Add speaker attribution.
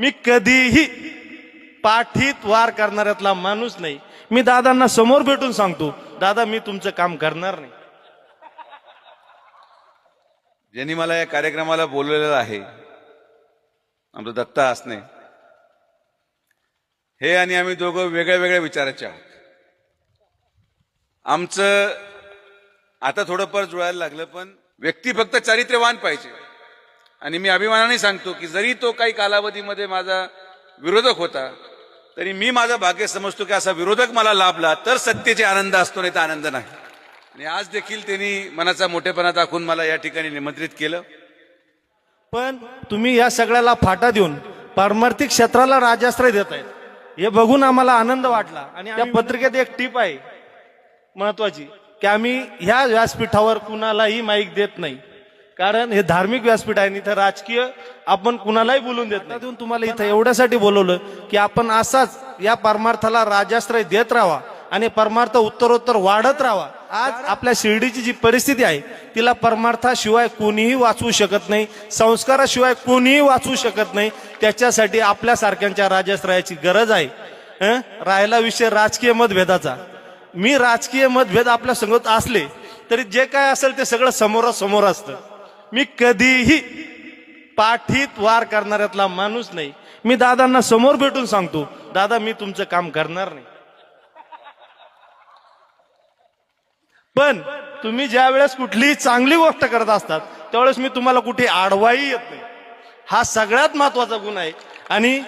Speaker 1: मी कधीही पाठीत वार करणाऱ्यातला माणूस नाही. मी दादांना समोर भेटून सांगतो, दादा मी तुमचं काम करणार नाही.
Speaker 2: ज्यांनी मला या कार्यक्रमाला बोलवलेलं आहे आमचं दत्ता आसने, हे आणि आम्ही दोघं वेगळ्या वेगळ्या विचाराचे आहोत. आमचं आता थोडंफार जुळायला लागलं, पण व्यक्ती फक्त चारित्र्यवान पाहिजे. आणि मी अभिमानाने सांगतो की जरी तो काही कालावधीमध्ये माझा विरोधक होता, तरी मी माझं भाग्य समजतो की असा विरोधक मला लाभला तर सत्तेचे आनंद असतो, नाही तर आनंद नाही. आणि आज देखील त्यांनी मनाचा मोठेपणा दाखवून मला या ठिकाणी निमंत्रित केलं.
Speaker 1: पण तुम्ही या सगळ्याला फाटा देऊन पारमार्थिक क्षेत्राला राजाश्रय देत आहेत, हे बघून आम्हाला आनंद वाटला. आणि त्या पत्रिकेत एक टीप आहे महत्वाची, की आम्ही ह्या व्यासपीठावर कुणालाही माईक देत नाही, कारण हे धार्मिक व्यासपीठ आहे. इथं राजकीय आपण कुणालाही बोलून देत नाही. देऊन तुम्हाला इथं एवढ्यासाठी बोलवलं की आपण असाच या परमार्थाला राजाश्रय देत राहावा आणि परमार्थ उत्तरोत्तर वाढत राहावा. आज आपल्या शिर्डीची जी परिस्थिती आहे तिला परमार्थाशिवाय कोणीही वाचवू शकत नाही, संस्काराशिवाय कोणीही वाचवू शकत नाही. त्याच्यासाठी आपल्यासारख्यांच्या राजाश्रयाची गरज आहे. राहिला विषय राजकीय मतभेदाचा, मी राजकीय मतभेद आपल्या संगत असले तरी जे काय असेल ते सगळं समोरासमोर असतं. मी कधीही पाठीत वार करणाऱ्यातला माणूस नाही. मी दादांना समोर भेटून सांगतो, दादा मी तुमचं काम करणार नाही. पण तुम्ही ज्या वेळेस कुठलीही चांगली गोष्ट करत असतात त्यावेळेस मी तुम्हाला कुठे आडवाही येत नाही. हा सगळ्यात महत्वाचा गुण आहे. आणि